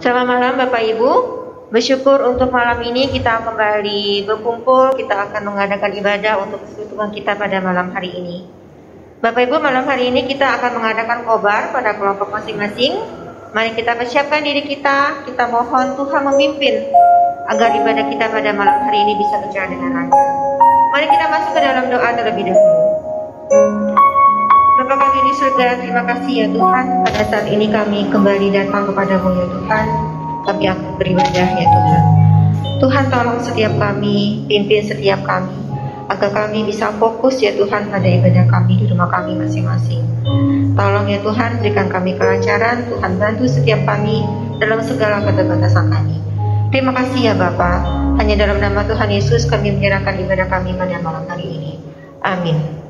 Selamat malam Bapak Ibu. Bersyukur untuk malam ini kita kembali berkumpul. Kita akan mengadakan ibadah untuk persekutuan kita pada malam hari ini. Bapak Ibu, malam hari ini kita akan mengadakan khobar pada kelompok masing-masing. Mari kita persiapkan diri kita. Kita mohon Tuhan memimpin agar ibadah kita pada malam hari ini bisa berjalan dengan lancar. Mari kita masuk ke dalam doa terlebih dahulu. Bapa kami di surga, terima kasih ya Tuhan. Pada saat ini kami kembali datang kepadamu ya Tuhan. Kami akan beribadah ya Tuhan. Tuhan tolong setiap kami, pimpin setiap kami, agar kami bisa fokus ya Tuhan pada ibadah kami di rumah kami masing-masing. Tolong ya Tuhan, berikan kami kelancaran. Tuhan bantu setiap kami dalam segala keterbatasan kami. Terima kasih ya Bapa. Hanya dalam nama Tuhan Yesus kami menyerahkan ibadah kami pada malam hari ini. Amin.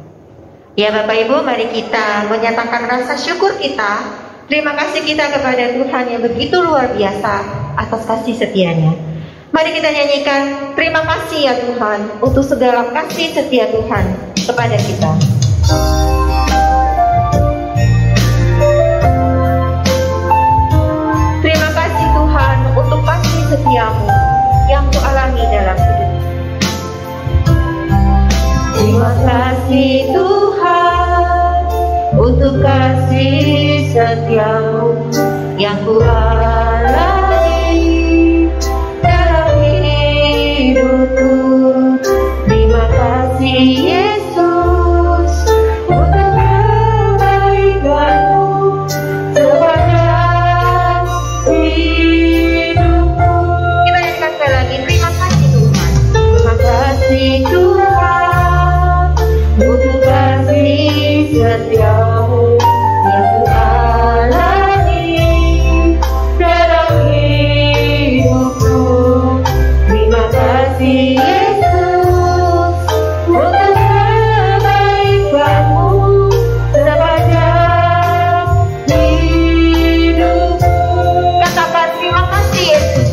Ya Bapak Ibu, mari kita menyatakan rasa syukur kita. Terima kasih kita kepada Tuhan yang begitu luar biasa atas kasih setianya. Mari kita nyanyikan terima kasih ya Tuhan untuk segala kasih setia Tuhan kepada kita. Terima kasih Tuhan untuk kasih setiamu yang Ku alami dalam hidup. Terima kasih Tuhan untuk kasih setiamu yang Ku alami dalam hidupku. Terima kasih Yesus untuk kebaikanmu sepanjang hidupku. Kita nyanyikan sekali lagi. Terima kasih Tuhan. Terima kasih Tuhan untuk kasih setiamu yang Ku alami dalam hidupku. Terima kasih Yesus untuk kebaikanmu sepanjang hidupku. Katakan terima kasih Yesus.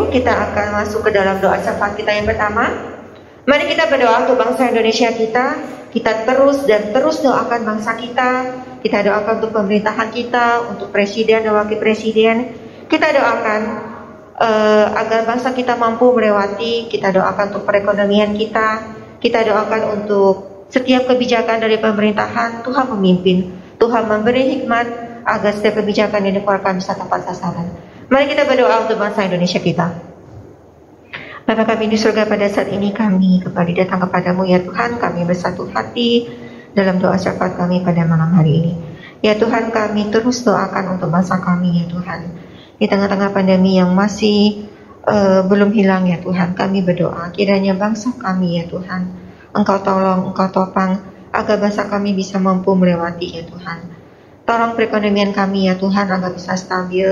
Kita akan masuk ke dalam doa syafaat kita yang pertama. Mari kita berdoa untuk bangsa Indonesia kita. Kita terus doakan bangsa kita. Kita doakan untuk pemerintahan kita, untuk presiden dan wakil presiden. Kita doakan agar bangsa kita mampu melewati. Kita doakan untuk perekonomian kita. Kita doakan untuk setiap kebijakan dari pemerintahan. Tuhan memimpin, Tuhan memberi hikmat agar setiap kebijakan yang dikeluarkan bisa tepat sasaran. Mari kita berdoa untuk bangsa Indonesia kita. Bapa kami di surga, pada saat ini kami kembali datang kepadamu ya Tuhan. Kami bersatu hati dalam doa syafaat kami pada malam hari ini. Ya Tuhan, kami terus doakan untuk bangsa kami ya Tuhan. Di tengah-tengah pandemi yang masih belum hilang ya Tuhan, kami berdoa kiranya bangsa kami ya Tuhan, Engkau tolong, Engkau topang agar bangsa kami bisa mampu melewati ya Tuhan. Tolong perekonomian kami ya Tuhan agar bisa stabil,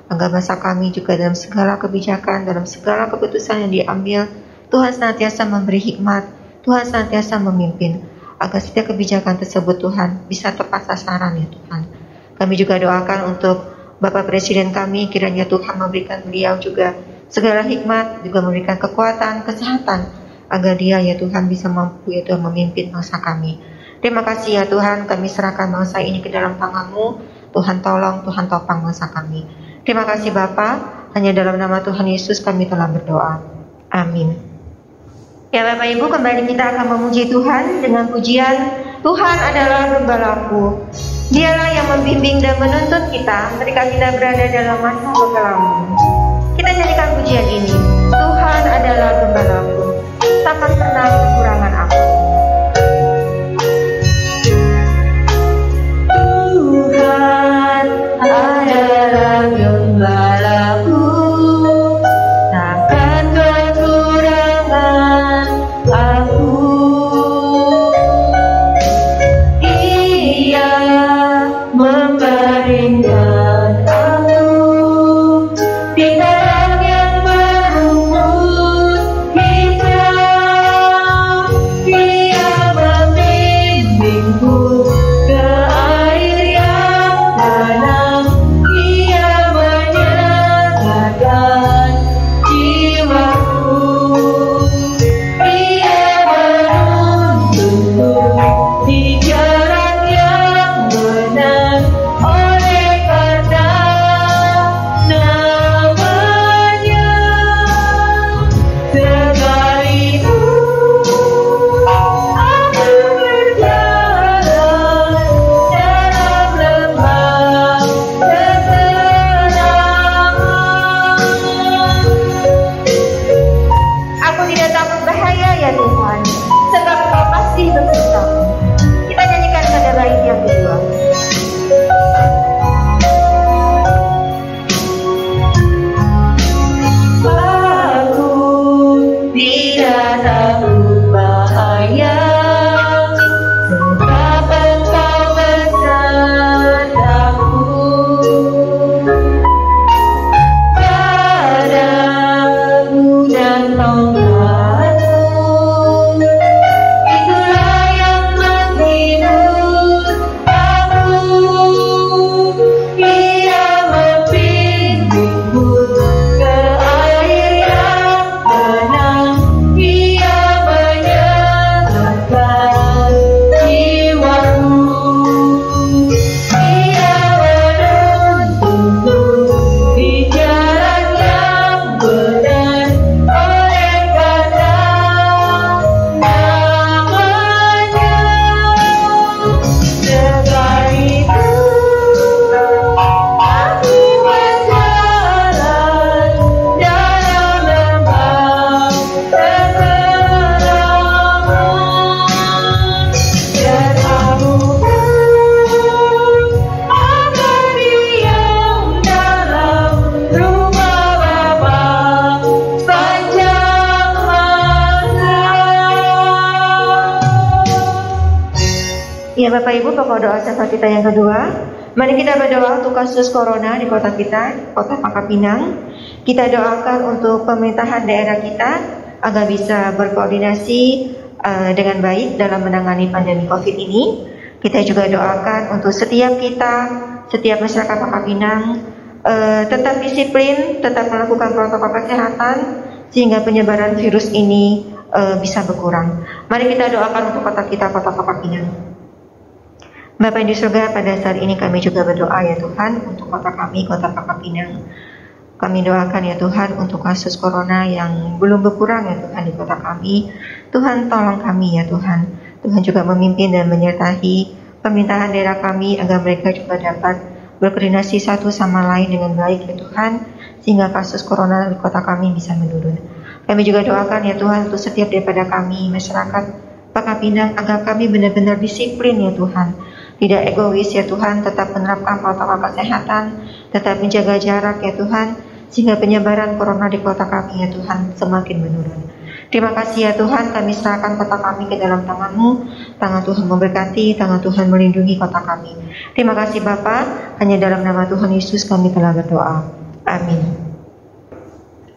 agar bangsa kami juga dalam segala kebijakan, dalam segala keputusan yang diambil, Tuhan senantiasa memberi hikmat, Tuhan senantiasa memimpin, agar setiap kebijakan tersebut Tuhan bisa tepat sasaran ya Tuhan. Kami juga doakan untuk Bapak Presiden kami, kiranya Tuhan memberikan beliau juga segala hikmat, juga memberikan kekuatan, kesehatan, agar dia ya Tuhan bisa mampu ya Tuhan memimpin bangsa kami. Terima kasih ya Tuhan, kami serahkan bangsa ini ke dalam tangan-Mu. Tuhan tolong, Tuhan topang bangsa kami. Terima kasih Bapa, hanya dalam nama Tuhan Yesus kami telah berdoa. Amin. Ya Bapak Ibu, kembali kita akan memuji Tuhan dengan pujian Tuhan adalah gembalaku. Dialah yang membimbing dan menuntun kita ketika kita berada dalam masa kekelaman. Kita nyanyikan pujian ini. Tuhan adalah gembala. Ya Bapak Ibu, pokok doa syafaat kita yang kedua. Mari kita berdoa untuk kasus corona di kota kita, kota Pangkal Pinang. Kita doakan untuk pemerintahan daerah kita agar bisa berkoordinasi dengan baik dalam menangani pandemi COVID ini. Kita juga doakan untuk setiap masyarakat Pangkal Pinang tetap disiplin, tetap melakukan protokol kesehatan sehingga penyebaran virus ini bisa berkurang. Mari kita doakan untuk kota kita, kota Pangkal Pinang. Bapa di surga, pada saat ini kami juga berdoa ya Tuhan untuk kota kami, kota Pangkal Pinang. Kami doakan ya Tuhan untuk kasus corona yang belum berkurang ya Tuhan di kota kami. Tuhan tolong kami ya Tuhan. Tuhan juga memimpin dan menyertai pemerintahan daerah kami agar mereka juga dapat berkoordinasi satu sama lain dengan baik ya Tuhan, sehingga kasus corona di kota kami bisa menurun. Kami juga doakan ya Tuhan untuk setiap daripada kami masyarakat Pangkal Pinang agar kami benar-benar disiplin ya Tuhan, tidak egois ya Tuhan, tetap menerapkan protokol kesehatan, tetap menjaga jarak ya Tuhan, sehingga penyebaran corona di kota kami ya Tuhan semakin menurun. Terima kasih ya Tuhan, kami serahkan kota kami ke dalam tangan-Mu. Tangan Tuhan memberkati, tangan Tuhan melindungi kota kami. Terima kasih Bapa, hanya dalam nama Tuhan Yesus kami telah berdoa. Amin.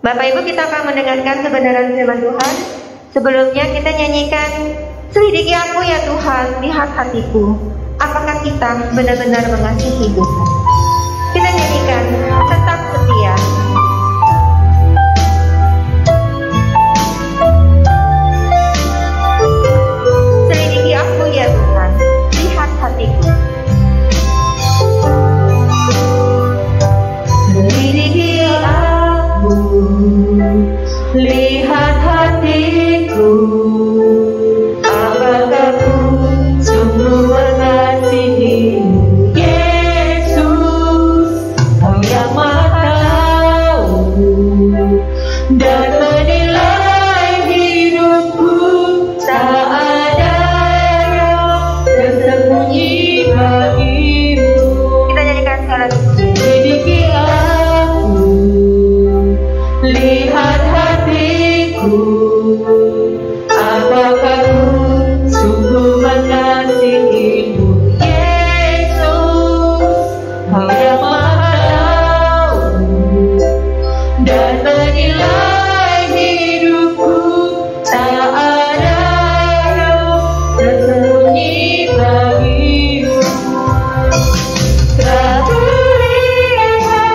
Bapak Ibu, kita akan mendengarkan kebenaran firman Tuhan. Sebelumnya kita nyanyikan "Selidiki aku ya Tuhan, lihat hatiku, apakah kita benar-benar mengasihi Tuhan." Kita nyanyikan "Tetap Setia". Selidiki aku ya Tuhan, lihat hatiku. Selidiki aku, lihat hatiku, apakah ku sungguh mengasihimu, Yesus, Kau yang Maha Tahu dan menilai hidupku, tak ada yang tersembunyi bagimu. Kita nyanyikan sekali lagi. Selidiki aku, lihat hatiku, apakah ku sungguh mengasihimu, Yesus, Kau yang Maha Tahu dan menilai hidupku, tak ada yang tersembunyi bagimu. Tak terlihat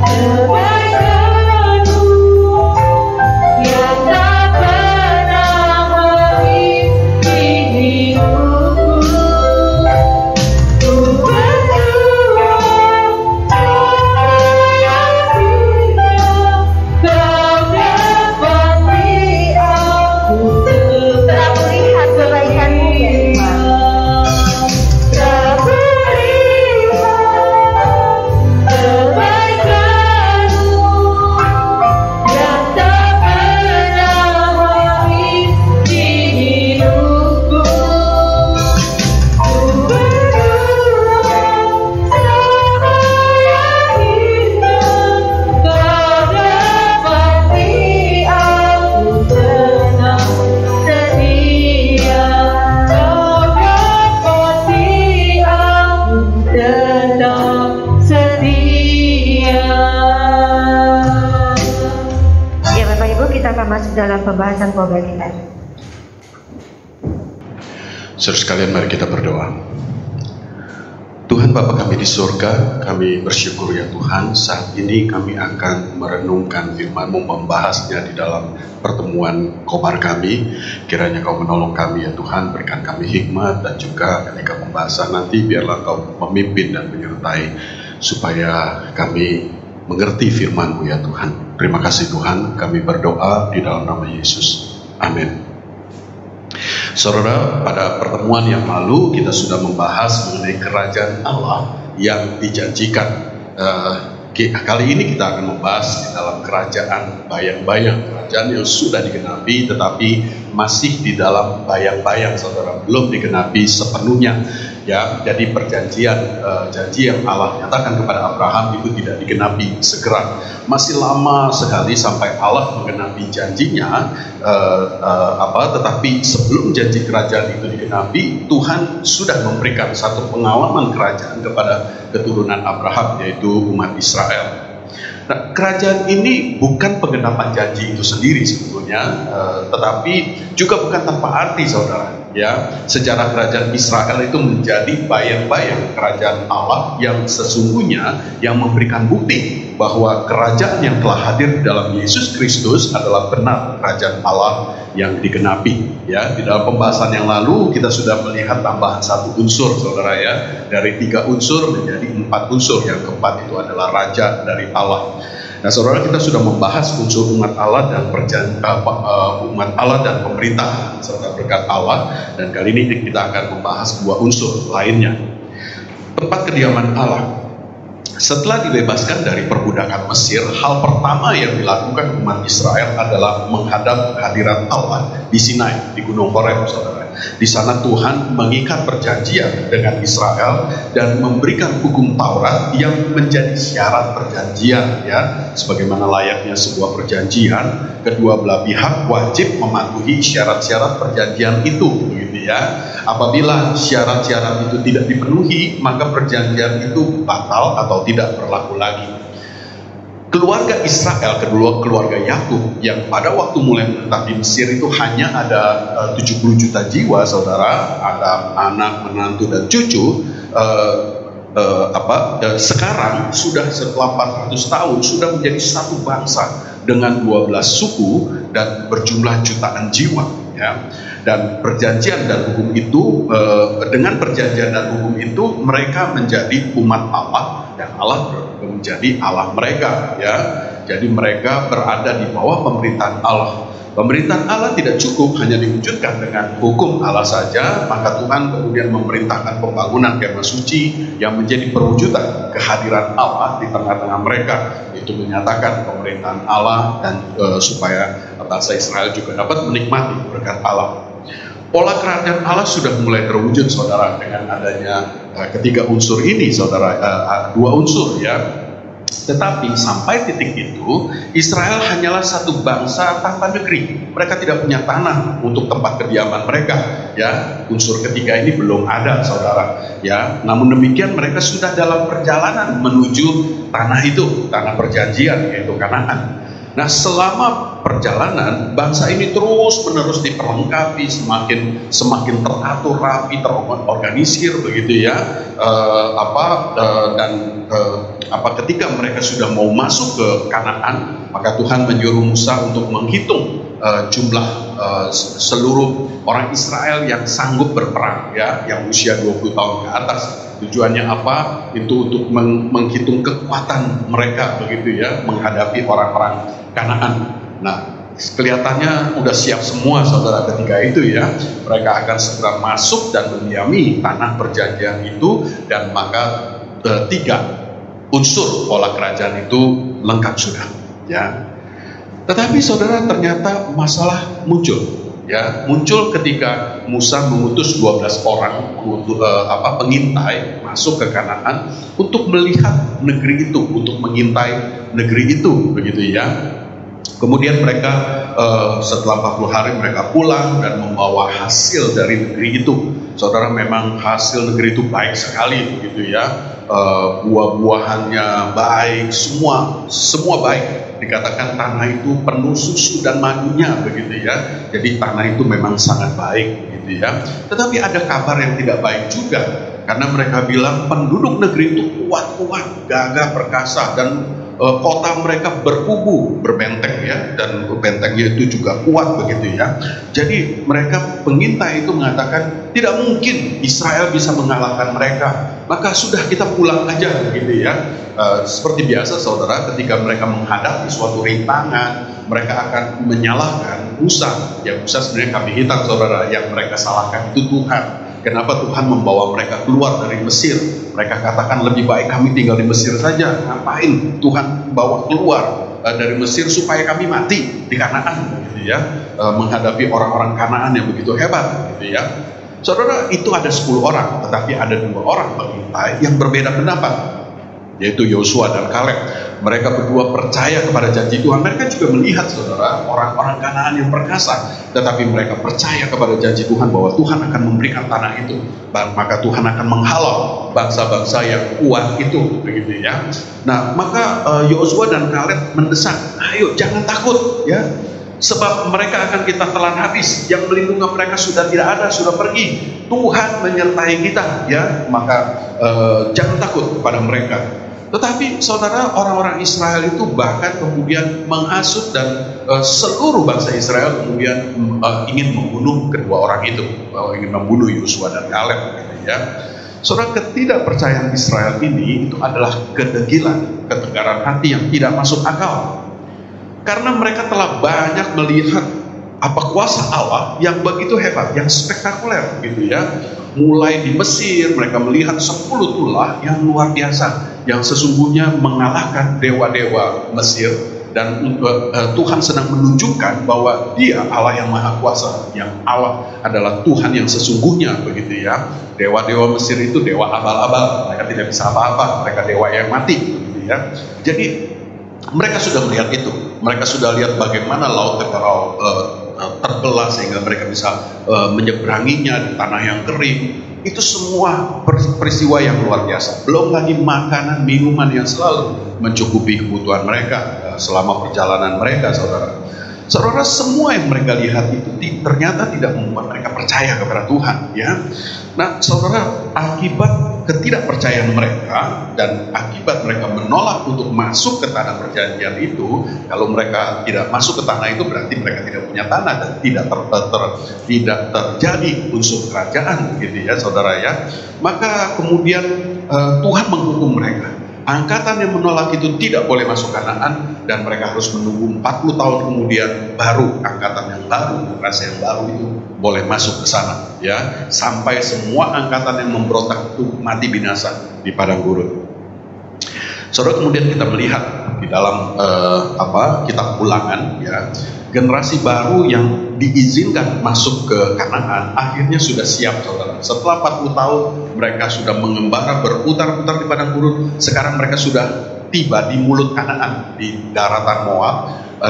kebaikan-Mu yang tak pernah menghimpit hidupku. Ku berdoa supaya Kau dapati aku tetap melihat kebaikan-Mu ya Tuhan. Tak melihat kebaikan-Mu yang tak pernah menghimpit hidupku. Ku berdoa supaya Kau dapati aku tenang setia. Kau dapati aku tetap setia. Ya Bapak Ibu, kita akan masuk dalam pembahasan program kita. Saudara sekalian, mari kita berdoa. Tuhan Bapa kami di surga, kami bersyukur ya Tuhan, saat ini kami akan merenungkan firman-Mu, membahasnya di dalam pertemuan kobar kami. Kiranya Kau menolong kami ya Tuhan, berikan kami hikmat, dan juga ketika pembahasan nanti biarlah Kau memimpin dan menyertai supaya kami mengerti firman-Mu ya Tuhan. Terima kasih Tuhan, kami berdoa di dalam nama Yesus. Amin. Saudara, pada pertemuan yang lalu kita sudah membahas mengenai kerajaan Allah yang dijanjikan. Kali ini kita akan membahas di dalam kerajaan bayang-bayang, kerajaan yang sudah digenapi tetapi masih di dalam bayang-bayang, saudara, belum digenapi sepenuhnya. Ya, jadi perjanjian janji yang Allah nyatakan kepada Abraham itu tidak digenapi segera. Masih lama sekali sampai Allah menggenapi janjinya. Tetapi sebelum janji kerajaan itu digenapi, Tuhan sudah memberikan satu pengalaman kerajaan kepada keturunan Abraham, yaitu umat Israel. Nah, kerajaan ini bukan penggenapan janji itu sendiri sebetulnya, tetapi juga bukan tanpa arti, saudara. Ya, sejarah kerajaan Israel itu menjadi bayang-bayang kerajaan Allah yang sesungguhnya, yang memberikan bukti bahwa kerajaan yang telah hadir dalam Yesus Kristus adalah benar kerajaan Allah yang digenapi. Ya, di dalam pembahasan yang lalu kita sudah melihat tambahan satu unsur, saudara, ya, dari 3 unsur menjadi 4 unsur. Yang keempat itu adalah raja dari Allah. Nah, saudara, kita sudah membahas unsur umat Allah dan umat Allah dan pemerintah serta berkat Allah, dan kali ini kita akan membahas 2 unsur lainnya. Tempat kediaman Allah. Setelah dibebaskan dari perbudakan Mesir, hal pertama yang dilakukan umat Israel adalah menghadap hadirat Allah di Sinai, di Gunung Horeb, saudara. Di sana Tuhan mengikat perjanjian dengan Israel dan memberikan hukum Taurat yang menjadi syarat perjanjian, ya, sebagaimana layaknya sebuah perjanjian, kedua belah pihak wajib mematuhi syarat-syarat perjanjian itu, begitu ya. Apabila syarat-syarat itu tidak dipenuhi, maka perjanjian itu batal atau tidak berlaku lagi. Keluarga Israel, kedua keluarga Yakub yang pada waktu mulai menetap di Mesir itu hanya ada 70 juta jiwa, saudara, ada anak, menantu dan cucu. Sekarang sudah setelah 400 tahun sudah menjadi satu bangsa dengan 12 suku dan berjumlah jutaan jiwa, ya. Dan perjanjian dan hukum itu, dengan perjanjian dan hukum itu mereka menjadi umat Allah dan Allah menjadi Allah mereka, ya. Jadi mereka berada di bawah pemerintahan Allah. Pemerintahan Allah tidak cukup hanya diwujudkan dengan hukum Allah saja, maka Tuhan kemudian memerintahkan pembangunan kemah suci yang menjadi perwujudan kehadiran Allah di tengah-tengah mereka. Itu menyatakan pemerintahan Allah dan supaya bangsa Israel juga dapat menikmati berkat Allah. Pola kerajaan Allah sudah mulai terwujud, saudara, dengan adanya ketiga unsur ini, saudara, 2 unsur, ya. Tetapi sampai titik itu, Israel hanyalah satu bangsa tanpa negeri. Mereka tidak punya tanah untuk tempat kediaman mereka, ya. Unsur ketiga ini belum ada, saudara, ya. Namun demikian mereka sudah dalam perjalanan menuju tanah itu, tanah perjanjian, yaitu Kanaan. Nah, selama perjalanan bangsa ini terus-menerus diperlengkapi, semakin teratur, rapi, terorganisir, begitu ya. Ketika mereka sudah mau masuk ke Kanaan, maka Tuhan menyuruh Musa untuk menghitung jumlah seluruh orang Israel yang sanggup berperang, ya, yang usia 20 tahun ke atas. Tujuannya apa? Itu untuk menghitung kekuatan mereka, begitu ya, menghadapi orang-orang Kanaan. Nah, kelihatannya udah siap semua, saudara, ketika itu, ya. Mereka akan segera masuk dan mendiami tanah perjanjian itu, dan maka 3 unsur pola kerajaan itu lengkap sudah, ya. Tetapi, saudara, ternyata masalah muncul, ya. Muncul ketika Musa mengutus 12 orang pengintai masuk ke Kanaan untuk melihat negeri itu, untuk mengintai negeri itu, begitu ya. Kemudian mereka setelah 40 hari mereka pulang dan membawa hasil dari negeri itu. Saudara, memang hasil negeri itu baik sekali, begitu ya. Buah-buahannya baik, semua baik. Dikatakan tanah itu penuh susu dan madunya, begitu ya. Jadi tanah itu memang sangat baik, gitu ya. Tetapi ada kabar yang tidak baik juga, karena mereka bilang penduduk negeri itu kuat-kuat, gagah perkasa, dan kota mereka berkubu, berbenteng, ya, dan bentengnya itu juga kuat, begitu ya. Jadi mereka pengintai itu mengatakan tidak mungkin Israel bisa mengalahkan mereka, maka sudah kita pulang aja, begitu ya. Seperti biasa, saudara, ketika mereka menghadapi suatu rintangan, mereka akan menyalahkan Musa. Ya, Musa sebenarnya kambing hitam, saudara. Yang mereka salahkan itu Tuhan. Kenapa Tuhan membawa mereka keluar dari Mesir? Mereka katakan lebih baik kami tinggal di Mesir saja. Ngapain Tuhan bawa keluar dari Mesir supaya kami mati di Kanaan, gitu ya, menghadapi orang-orang Kanaan yang begitu hebat, gitu ya. Saudara, itu ada 10 orang, tetapi ada 2 orang pengintai yang berbeda pendapat, yaitu Yosua dan Kaleb. Mereka berdua percaya kepada janji Tuhan. Mereka juga melihat, saudara, orang-orang Kanaan yang perkasa, tetapi mereka percaya kepada janji Tuhan bahwa Tuhan akan memberikan tanah itu, maka Tuhan akan menghalau bangsa-bangsa yang kuat itu, begitu ya. Nah, maka Yosua dan Kaleb mendesak, ayo jangan takut ya, sebab mereka akan kita telan habis. Yang melindungi mereka sudah tidak ada, sudah pergi. Tuhan menyertai kita ya, maka jangan takut kepada mereka. Tetapi saudara, orang-orang Israel itu bahkan kemudian menghasut dan seluruh bangsa Israel kemudian ingin membunuh kedua orang itu, ingin membunuh Yosua dan Kaleb, gitu ya. Saudara, ketidakpercayaan Israel ini itu adalah kedegilan, ketegaran hati yang tidak masuk akal. Karena mereka telah banyak melihat apa kuasa Allah yang begitu hebat, yang spektakuler, gitu ya. Mulai di Mesir, mereka melihat 10 tulah yang luar biasa, yang sesungguhnya mengalahkan dewa-dewa Mesir. Dan Tuhan sedang menunjukkan bahwa Dia Allah yang maha kuasa, yang Allah adalah Tuhan yang sesungguhnya, begitu ya. Dewa-dewa Mesir itu dewa abal-abal, mereka tidak bisa apa-apa, mereka dewa yang mati, begitu ya. Jadi mereka sudah melihat itu, mereka sudah lihat bagaimana laut Teberau terbelah sehingga mereka bisa menyeberanginya di tanah yang kering. Itu semua peristiwa yang luar biasa. Belum lagi makanan, minuman yang selalu mencukupi kebutuhan mereka selama perjalanan mereka, saudara. Saudara, semua yang mereka lihat itu ternyata tidak membuat mereka percaya kepada Tuhan, ya. Nah, saudara, akibat ketidakpercayaan mereka dan akibat mereka menolak untuk masuk ke tanah perjanjian itu, kalau mereka tidak masuk ke tanah itu berarti mereka tidak punya tanah dan tidak terjadi unsur kerajaan, gitu ya, saudara ya. Maka kemudian Tuhan menghukum mereka. Angkatan yang menolak itu tidak boleh masuk Kanaan, dan mereka harus menunggu 40 tahun kemudian baru angkatan yang baru, generasi yang baru itu boleh masuk ke sana, ya, sampai semua angkatan yang memberontak itu mati binasa di padang gurun. Saudara, kemudian kita melihat di dalam kitab Ulangan, ya, generasi baru yang diizinkan masuk ke Kanaan akhirnya sudah siap, saudara. Setelah 40 tahun mereka sudah mengembara, berputar-putar di padang gurun. Sekarang mereka sudah tiba di mulut Kanaan, di daratan Moab,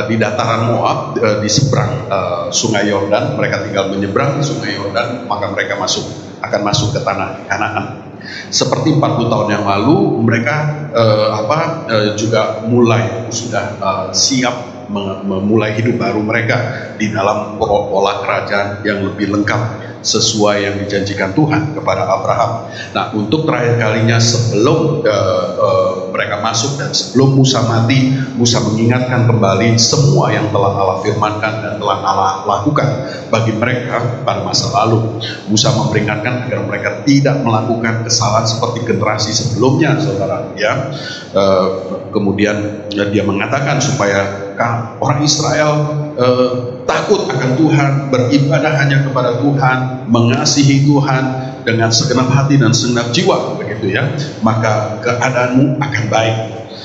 di dataran Moab, di seberang Sungai Yordan. Mereka tinggal menyeberang di Sungai Yordan, maka mereka akan masuk ke tanah Kanaan. Seperti 40 tahun yang lalu mereka juga sudah siap memulai hidup baru mereka di dalam pola kerajaan yang lebih lengkap sesuai yang dijanjikan Tuhan kepada Abraham. Nah, untuk terakhir kalinya sebelum mereka masuk dan sebelum Musa mati, Musa mengingatkan kembali semua yang telah Allah firmankan dan telah Allah lakukan bagi mereka pada masa lalu. Musa memperingatkan agar mereka tidak melakukan kesalahan seperti generasi sebelumnya, saudara. Ya, kemudian dia mengatakan supaya orang Israel takut akan Tuhan, beribadah hanya kepada Tuhan, mengasihi Tuhan dengan segenap hati dan segenap jiwa, begitu ya, maka keadaanmu akan baik.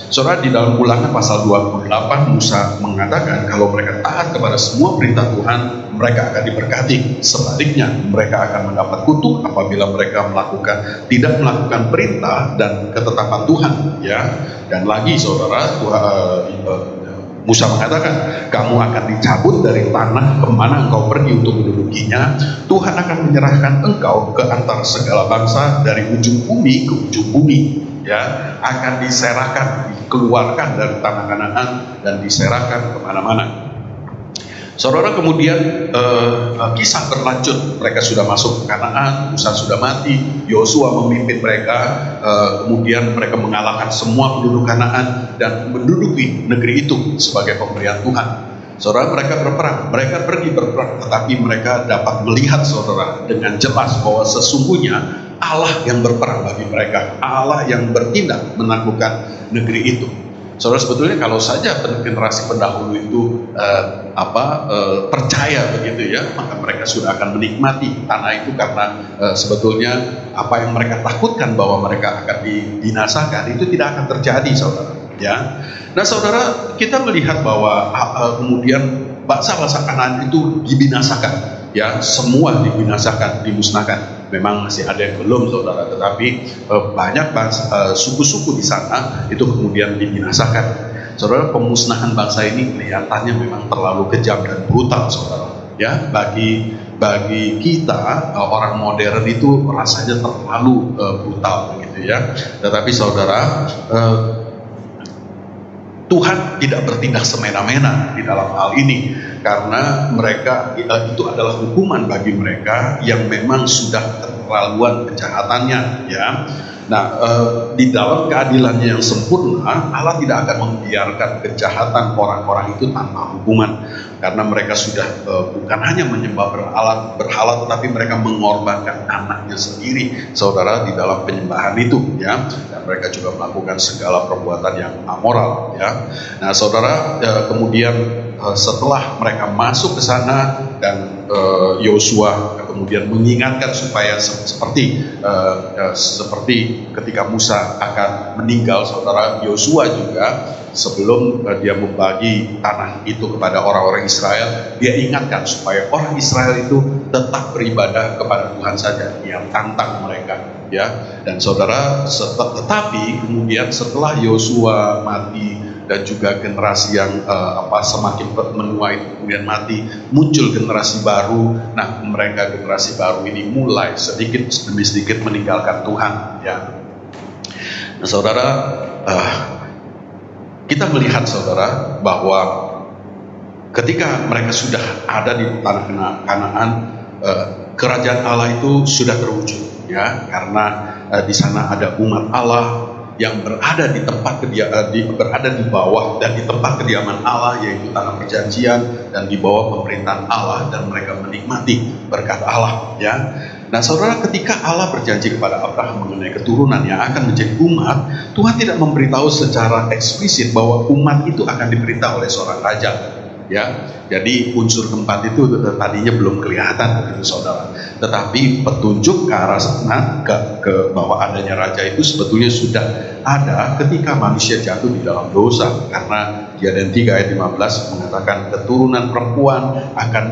Saudara, di dalam Ulangan pasal 28 Musa mengatakan kalau mereka taat kepada semua perintah Tuhan, mereka akan diberkati. Sebaliknya, mereka akan mendapat kutuk apabila mereka tidak melakukan perintah dan ketetapan Tuhan, ya. Dan lagi, saudara, Musa mengatakan, kamu akan dicabut dari tanah kemana engkau pergi untuk mendudukinya. Tuhan akan menyerahkan engkau ke antara segala bangsa dari ujung bumi ke ujung bumi, ya, akan diserahkan, dikeluarkan dari tanah Kanaan dan diserahkan kemana-mana. Saudara, kemudian kisah berlanjut. Mereka sudah masuk ke Kanaan, Musa sudah mati, Yosua memimpin mereka, kemudian mereka mengalahkan semua penduduk Kanaan dan menduduki negeri itu sebagai pemberian Tuhan. Saudara, mereka berperang, mereka pergi berperang, tetapi mereka dapat melihat, saudara, dengan jelas bahwa sesungguhnya Allah yang berperang bagi mereka, Allah yang bertindak menaklukkan negeri itu. Saudara, sebetulnya kalau saja generasi pendahulu itu percaya begitu ya, maka mereka sudah akan menikmati tanah itu, karena sebetulnya apa yang mereka takutkan bahwa mereka akan dibinasakan itu tidak akan terjadi, saudara. Ya, nah saudara, kita melihat bahwa kemudian bangsa-bangsa Kanaan itu dibinasakan. ya semua dibinasakan, dimusnahkan. Memang masih ada yang belum, saudara, tetapi banyak suku-suku di sana itu kemudian dibinasakan. Saudara, pemusnahan bangsa ini kelihatannya memang terlalu kejam dan brutal, saudara. Ya, bagi kita orang modern itu rasanya terlalu brutal, begitu ya. Tetapi saudara, Tuhan tidak bertindak semena-mena di dalam hal ini, karena mereka itu adalah hukuman bagi mereka yang memang sudah keterlaluan kejahatannya, ya. Nah, di dalam keadilannya yang sempurna, Allah tidak akan membiarkan kejahatan orang-orang itu tanpa hukuman, karena mereka sudah bukan hanya menyembah berhala, tetapi mereka mengorbankan anaknya sendiri, saudara, di dalam penyembahan itu, ya. Dan mereka juga melakukan segala perbuatan yang amoral, ya. Nah, saudara, kemudian setelah mereka masuk ke sana dan Yosua kemudian mengingatkan supaya seperti ketika Musa akan meninggal, saudara, Yosua juga sebelum dia membagi tanah itu kepada orang-orang Israel, dia ingatkan supaya orang Israel itu tetap beribadah kepada Tuhan saja, dia tantang mereka, ya. Dan saudara, tetapi kemudian setelah Yosua mati dan juga generasi yang semakin menua itu kemudian mati, muncul generasi baru. Nah, mereka generasi baru ini mulai sedikit demi sedikit meninggalkan Tuhan, ya. Nah, saudara, kita melihat, saudara, bahwa ketika mereka sudah ada di tanah Kanaan, kerajaan Allah itu sudah terwujud, ya, karena di sana ada umat Allah yang berada di tempat berada di bawah dan di tempat kediaman Allah, yaitu tanah perjanjian, dan di bawah pemerintahan Allah, dan mereka menikmati berkat Allah, ya. Nah, saudara, ketika Allah berjanji kepada Abraham mengenai keturunan yang akan menjadi umat, Tuhan tidak memberitahu secara eksplisit bahwa umat itu akan diperintah oleh seorang raja, ya. Jadi unsur keempat itu tadinya belum kelihatan, begitu, saudara. Tetapi petunjuk ke arah sana, ke bahwa adanya raja itu sebetulnya sudah ada ketika manusia jatuh di dalam dosa, karena Kejadian 3 ayat 15 mengatakan keturunan perempuan akan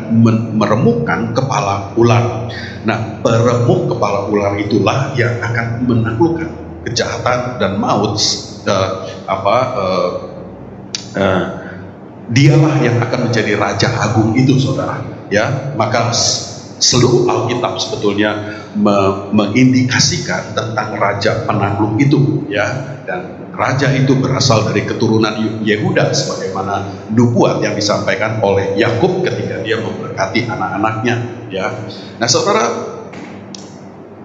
meremukkan kepala ular. Nah, peremuk kepala ular itulah yang akan menaklukkan kejahatan dan maut. Dialah yang akan menjadi Raja Agung itu, saudara, ya. Maka seluruh Alkitab sebetulnya mengindikasikan tentang Raja penakluk itu, ya. Dan Raja itu berasal dari keturunan Yehuda, sebagaimana nubuat yang disampaikan oleh Yakub ketika dia memberkati anak-anaknya, ya. Nah, saudara,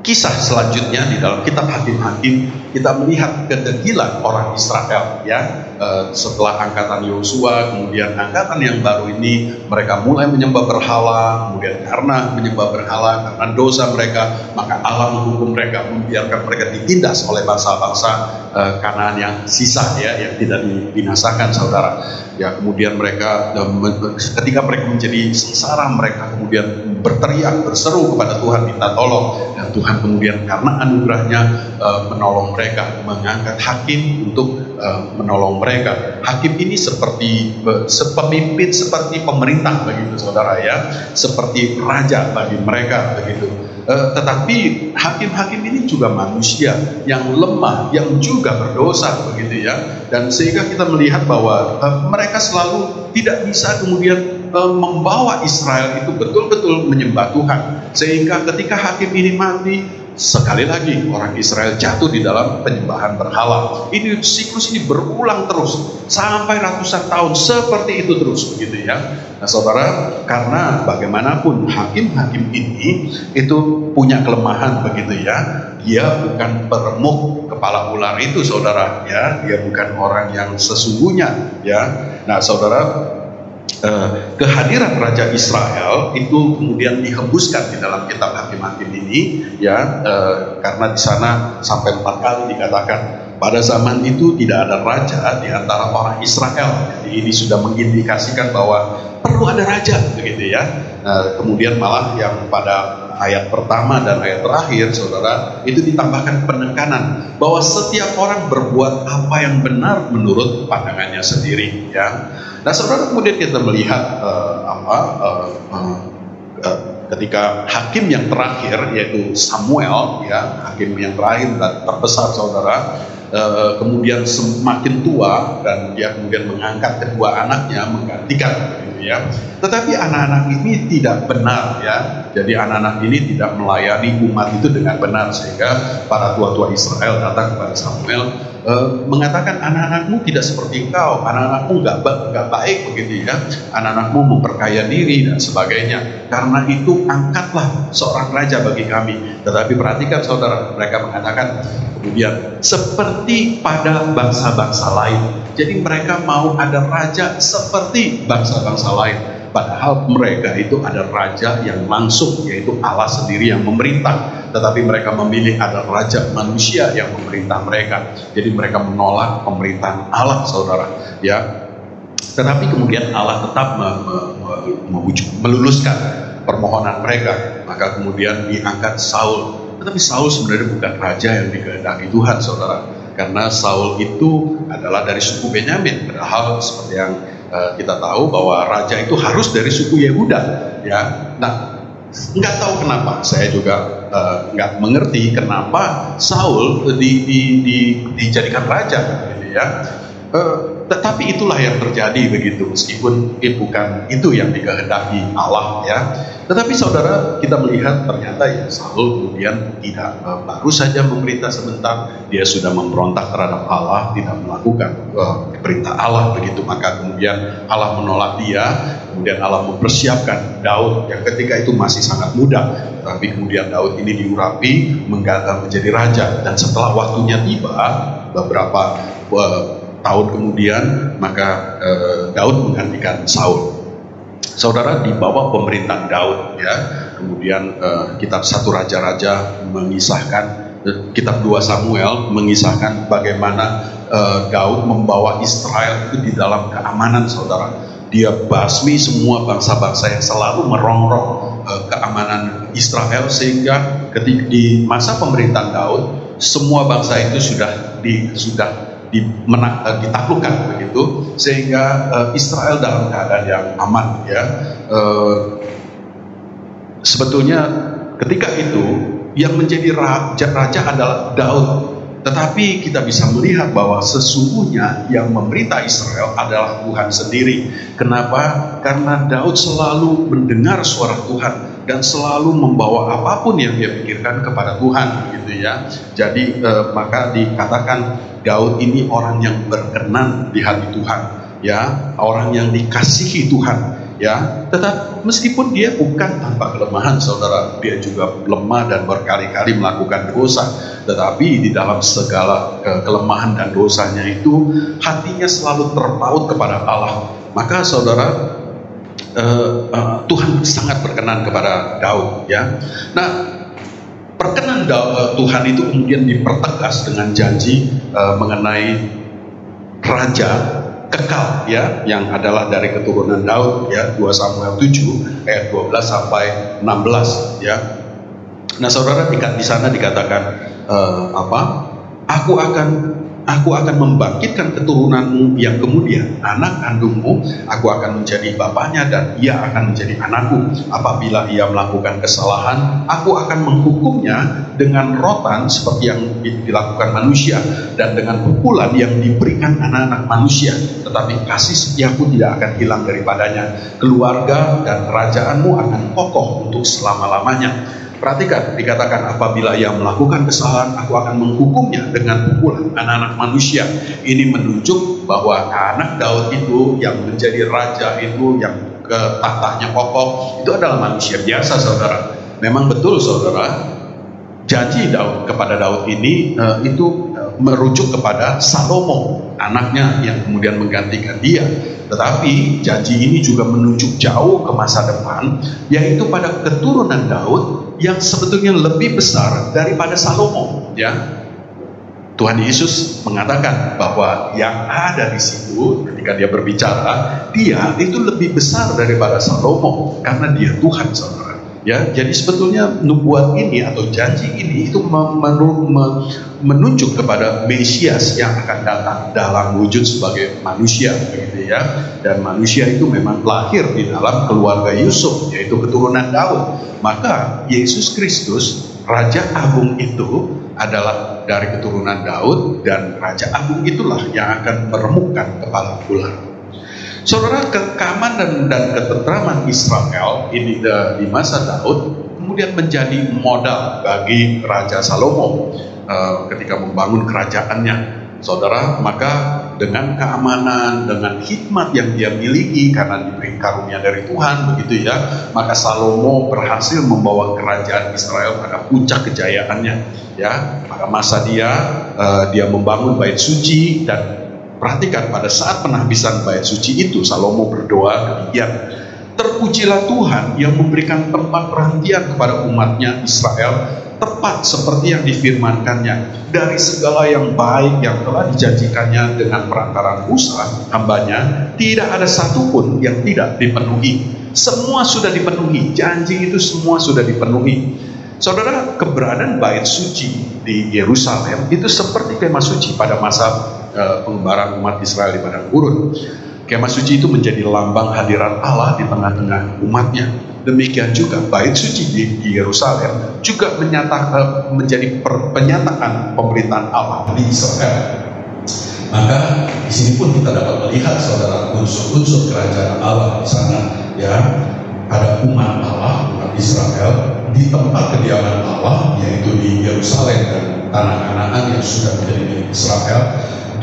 kisah selanjutnya di dalam kitab Hakim-Hakim, kita melihat kedegilan orang Israel, ya. Setelah angkatan Yosua, kemudian angkatan yang baru ini, mereka mulai menyembah berhala. Kemudian karena menyembah berhala, karena dosa mereka, maka Allah menghukum mereka, membiarkan mereka ditindas oleh bangsa-bangsa Kanaan yang sisa, ya, yang tidak dibinasakan, saudara. Ya, kemudian mereka ketika mereka menjadi sengsara, mereka kemudian berteriak, berseru kepada Tuhan, minta tolong, dan Tuhan kemudian karena anugerahnya menolong mereka, mengangkat hakim untuk menolong mereka. Hakim ini seperti pemimpin, seperti pemerintah, begitu, saudara, ya, seperti raja bagi mereka, begitu. Tetapi hakim-hakim ini juga manusia yang lemah, yang juga berdosa, begitu, ya. Dan sehingga kita melihat bahwa mereka selalu tidak bisa kemudian membawa Israel itu betul-betul menyembah Tuhan, sehingga ketika hakim ini mati, sekali lagi orang Israel jatuh di dalam penyembahan berhala. Ini siklus ini berulang terus sampai ratusan tahun seperti itu terus, begitu, ya. Nah, saudara, karena bagaimanapun hakim-hakim ini itu punya kelemahan, begitu, ya. Dia bukan peremuk kepala ular itu, saudara, ya. Dia bukan orang yang sesungguhnya, ya. Nah, saudara, kehadiran Raja Israel itu kemudian dihembuskan di dalam kitab Hakim-Hakim ini, ya, karena di sana sampai 4 kali dikatakan pada zaman itu tidak ada raja di antara orang Israel. Jadi ini sudah mengindikasikan bahwa perlu ada raja, begitu, ya. Kemudian malah yang pada ayat pertama dan ayat terakhir, saudara, itu ditambahkan penekanan bahwa setiap orang berbuat apa yang benar menurut pandangannya sendiri, ya. Nah, saudara, kemudian kita melihat ketika hakim yang terakhir yaitu Samuel, ya, hakim yang terakhir dan terbesar saudara, kemudian semakin tua dan dia kemudian mengangkat kedua anaknya menggantikan, gitu ya. Tetapi anak-anak ini tidak benar, ya. Jadi anak-anak ini tidak melayani umat itu dengan benar, sehingga para tua-tua Israel datang kepada Samuel mengatakan, anak-anakmu tidak seperti engkau, anak-anakmu nggak baik begitu ya, anak-anakmu memperkaya diri dan sebagainya. Karena itu angkatlah seorang raja bagi kami. Tetapi perhatikan saudara, mereka mengatakan kemudian seperti pada bangsa-bangsa lain. Jadi mereka mau ada raja seperti bangsa-bangsa lain. Padahal mereka itu ada raja yang langsung, yaitu Allah sendiri yang memerintah. Tetapi mereka memilih ada raja manusia yang memerintah mereka. Jadi mereka menolak pemerintahan Allah, saudara. Ya, tetapi kemudian Allah tetap meluluskan permohonan mereka. Maka kemudian diangkat Saul. Tetapi Saul sebenarnya bukan raja yang dikehendaki Tuhan, saudara. Karena Saul itu adalah dari suku Benyamin. Padahal seperti yang kita tahu bahwa raja itu harus dari suku Yehuda, ya. Nah, nggak tahu kenapa, saya juga nggak mengerti kenapa Saul dijadikan raja, gitu ya. Tetapi itulah yang terjadi begitu, meskipun bukan itu yang dikehendaki Allah, ya. Tetapi saudara, kita melihat ternyata ya Saul kemudian tidak baru saja memerintah sebentar, dia sudah memberontak terhadap Allah, tidak melakukan perintah Allah begitu. Maka kemudian Allah menolak dia, kemudian Allah mempersiapkan Daud yang ketika itu masih sangat muda. Tapi kemudian Daud ini diurapi menjadi raja, dan setelah waktunya tiba beberapa tahun kemudian, maka Daud menggantikan Saul. Saudara, di bawah pemerintahan Daud, ya, kemudian kitab 1 Raja-Raja mengisahkan, kitab 2 Samuel mengisahkan bagaimana Daud membawa Israel itu di dalam keamanan, saudara. Dia basmi semua bangsa-bangsa yang selalu merongrong keamanan Israel, sehingga ketika di masa pemerintahan Daud, semua bangsa itu sudah ditaklukkan begitu, sehingga Israel dalam keadaan yang aman, ya. Sebetulnya ketika itu yang menjadi raja adalah Daud, tetapi kita bisa melihat bahwa sesungguhnya yang memerintah Israel adalah Tuhan sendiri. Kenapa? Karena Daud selalu mendengar suara Tuhan dan selalu membawa apapun yang dia pikirkan kepada Tuhan, gitu ya. Jadi maka dikatakan Daud ini orang yang berkenan di hati Tuhan, ya, orang yang dikasihi Tuhan, ya. Tetapi meskipun dia bukan tanpa kelemahan, saudara, dia juga lemah dan berkali-kali melakukan dosa. Tetapi di dalam segala kelemahan dan dosanya itu, hatinya selalu terpaut kepada Allah. Maka saudara, Tuhan sangat berkenan kepada Daud, ya. Nah, perkenan Tuhan itu kemudian dipertegas dengan janji mengenai raja kekal, ya, yang adalah dari keturunan Daud, ya, 2 Samuel 7 ayat 12 sampai 16, ya. Nah, saudara, di sana dikatakan Aku akan membangkitkan keturunanmu yang kemudian, anak kandungmu, aku akan menjadi bapaknya dan ia akan menjadi anakku. Apabila ia melakukan kesalahan, aku akan menghukumnya dengan rotan seperti yang dilakukan manusia, dan dengan pukulan yang diberikan anak-anak manusia. Tetapi kasih setiaku tidak akan hilang daripadanya. Keluarga dan kerajaanmu akan kokoh untuk selama-lamanya. Perhatikan, dikatakan apabila ia melakukan kesalahan, aku akan menghukumnya dengan pukulan anak-anak manusia. Ini menunjuk bahwa anak Daud itu yang menjadi raja itu, yang tahtanya kokoh, itu adalah manusia biasa, saudara. Memang betul, saudara, janji Daud kepada Daud ini itu merujuk kepada Salomo, anaknya yang kemudian menggantikan dia. Tetapi janji ini juga menunjuk jauh ke masa depan, yaitu pada keturunan Daud yang sebetulnya lebih besar daripada Salomo, ya. Tuhan Yesus mengatakan bahwa yang ada di situ ketika dia berbicara, dia itu lebih besar daripada Salomo karena dia Tuhan, saudara. Ya, jadi sebetulnya nubuat ini atau janji ini itu menunjuk kepada Mesias yang akan datang dalam wujud sebagai manusia, begitu ya. Dan manusia itu memang lahir di dalam keluarga Yusuf, yaitu keturunan Daud. Maka Yesus Kristus, Raja Agung itu adalah dari keturunan Daud, dan Raja Agung itulah yang akan meremukkan kepala ular. Saudara, keamanan dan ketentraman Israel ini di masa Daud kemudian menjadi modal bagi Raja Salomo ketika membangun kerajaannya. Saudara, maka dengan keamanan, dengan hikmat yang dia miliki karena diberi karunia dari Tuhan, begitu ya, maka Salomo berhasil membawa kerajaan Israel pada puncak kejayaannya. Ya, pada masa dia membangun bait suci. Dan perhatikan, pada saat penghabisan bait suci itu Salomo berdoa demikian, terpujilah Tuhan yang memberikan tempat perhentian kepada umatnya Israel, tepat seperti yang difirmankannya, dari segala yang baik yang telah dijanjikannya dengan perantaraan Musa hambanya, tidak ada satupun yang tidak dipenuhi. Semua sudah dipenuhi, janji itu semua sudah dipenuhi. Saudara, keberadaan bait suci di Yerusalem itu seperti kemah suci pada masa pengembaraan umat Israel di padang gurun. Kemah suci itu menjadi lambang hadirat Allah di tengah-tengah umatnya. Demikian juga bait suci di Yerusalem juga menjadi penyataan pemerintahan Allah di Israel. Maka di sini pun kita dapat melihat, saudara, unsur-unsur kerajaan Allah di sana. Ya, ada umat Allah, umat Israel di tempat kediaman Allah, yaitu di Yerusalem dan tanah Kanaan yang sudah menjadi milik Israel,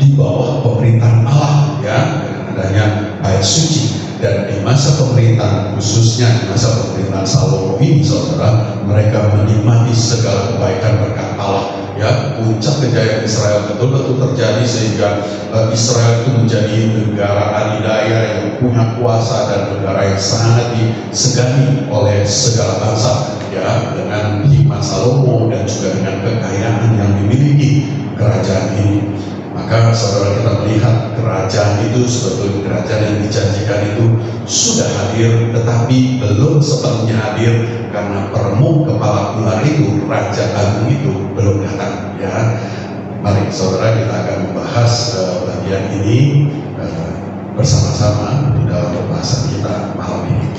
di bawah pemerintahan Allah, ya, dengan adanya bait suci. Dan di masa pemerintahan, khususnya di masa pemerintahan Salomo ini, saudara, mereka menikmati segala kebaikan berkat Allah. Ya, puncak kejayaan Israel betul-betul terjadi sehingga Israel itu menjadi negara adidaya yang punya kuasa dan negara yang sangat disegani oleh segala bangsa. Ya, dengan hikmat Salomo dan juga dengan kekayaan yang dimiliki kerajaan ini. Maka saudara, kita melihat kerajaan itu sebetulnya kerajaan yang dijanjikan itu sudah hadir, tetapi belum sepenuhnya hadir karena peremuk kepala ular itu, Raja Agung itu belum datang. Ya, mari saudara, kita akan membahas bagian ini bersama-sama di dalam pembahasan kita malam ini.